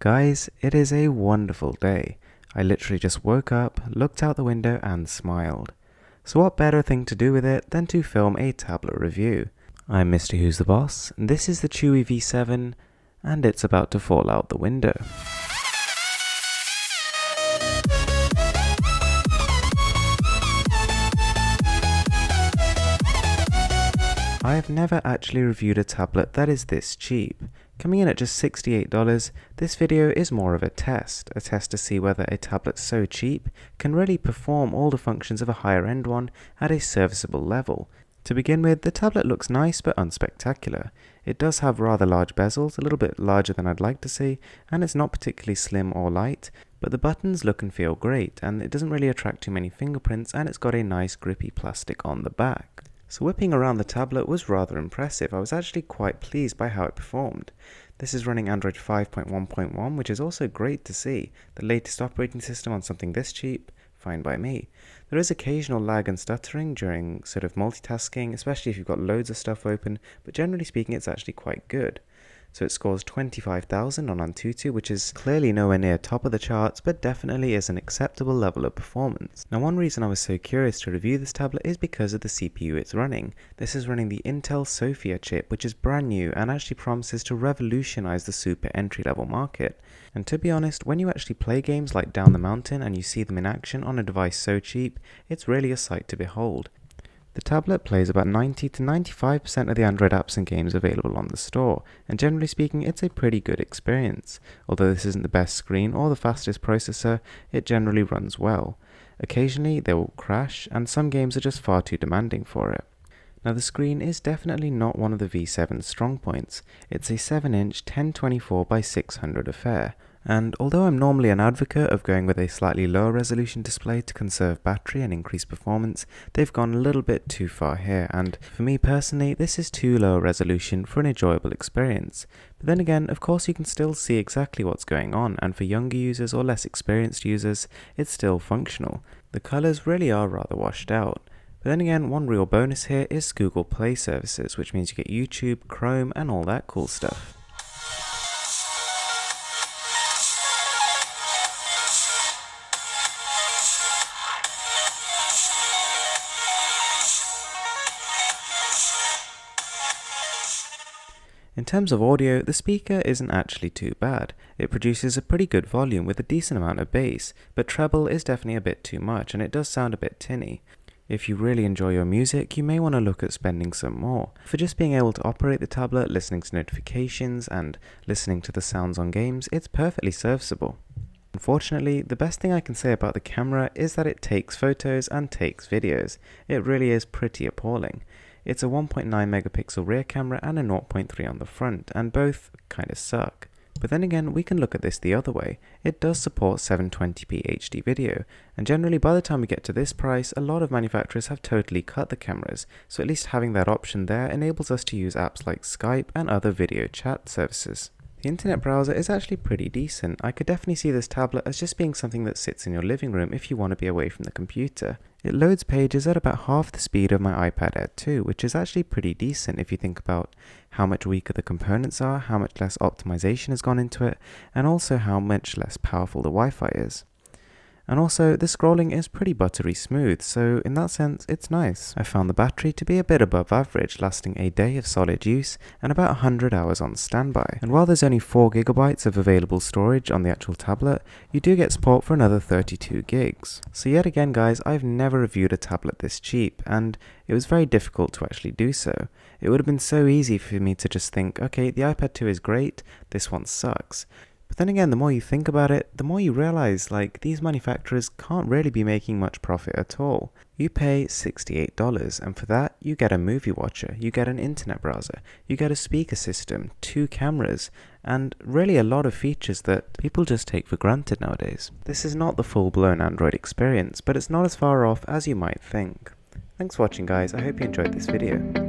Guys, it is a wonderful day. I literally just woke up, looked out the window and smiled. So what better thing to do with it than to film a tablet review. I'm Mr. Who's the Boss, this is the Chuwi Vi7, and it's about to fall out the window. I've never actually reviewed a tablet that is this cheap. Coming in at just $68, this video is more of a test to see whether a tablet so cheap can really perform all the functions of a higher end one at a serviceable level. To begin with, the tablet looks nice but unspectacular. It does have rather large bezels, a little bit larger than I'd like to see, and it's not particularly slim or light, but the buttons look and feel great, and it doesn't really attract too many fingerprints, and it's got a nice grippy plastic on the back. So whipping around the tablet was rather impressive. I was actually quite pleased by how it performed. This is running Android 5.1.1, which is also great to see. The latest operating system on something this cheap, fine by me. There is occasional lag and stuttering during sort of multitasking, especially if you've got loads of stuff open, but generally speaking it's actually quite good. So it scores 25,000 on Antutu, which is clearly nowhere near top of the charts, but definitely is an acceptable level of performance. Now one reason I was so curious to review this tablet is because of the CPU it's running. This is running the Intel Sophia chip, which is brand new and actually promises to revolutionize the super entry-level market. And to be honest, when you actually play games like Down the Mountain and you see them in action on a device so cheap, it's really a sight to behold. The tablet plays about 90 to 95% of the Android apps and games available on the store, and generally speaking it's a pretty good experience. Although this isn't the best screen or the fastest processor, it generally runs well. Occasionally they will crash, and some games are just far too demanding for it. Now the screen is definitely not one of the V7's strong points. It's a 7-inch 1024 by 600 affair. And although I'm normally an advocate of going with a slightly lower resolution display to conserve battery and increase performance, they've gone a little bit too far here, and for me personally, this is too low a resolution for an enjoyable experience. But then again, of course you can still see exactly what's going on, and for younger users or less experienced users, it's still functional. The colours really are rather washed out. But then again, one real bonus here is Google Play services, which means you get YouTube, Chrome, and all that cool stuff. In terms of audio, the speaker isn't actually too bad. It produces a pretty good volume with a decent amount of bass, but treble is definitely a bit too much and it does sound a bit tinny. If you really enjoy your music, you may want to look at spending some more. For just being able to operate the tablet, listening to notifications, and listening to the sounds on games, it's perfectly serviceable. Unfortunately, the best thing I can say about the camera is that it takes photos and takes videos. It really is pretty appalling. It's a 1.9 megapixel rear camera and a 0.3 on the front, and both kinda suck. But then again, we can look at this the other way. It does support 720p HD video, and generally by the time we get to this price, a lot of manufacturers have totally cut the cameras, so at least having that option there enables us to use apps like Skype and other video chat services. The internet browser is actually pretty decent. I could definitely see this tablet as just being something that sits in your living room if you want to be away from the computer. It loads pages at about half the speed of my iPad Air 2, which is actually pretty decent if you think about how much weaker the components are, how much less optimization has gone into it, and also how much less powerful the Wi-Fi is. And also, the scrolling is pretty buttery smooth, so in that sense, it's nice. I found the battery to be a bit above average, lasting a day of solid use and about 100 hours on standby. And while there's only 4 GB of available storage on the actual tablet, you do get support for another 32 gigs. So yet again guys, I've never reviewed a tablet this cheap, and it was very difficult to actually do so. It would have been so easy for me to just think, okay, the iPad 2 is great, this one sucks. But then again, the more you think about it, the more you realize like these manufacturers can't really be making much profit at all. You pay $68 and for that you get a movie watcher, you get an internet browser, you get a speaker system, 2 cameras, and really a lot of features that people just take for granted nowadays. This is not the full-blown Android experience, but it's not as far off as you might think. Thanks for watching guys, I hope you enjoyed this video.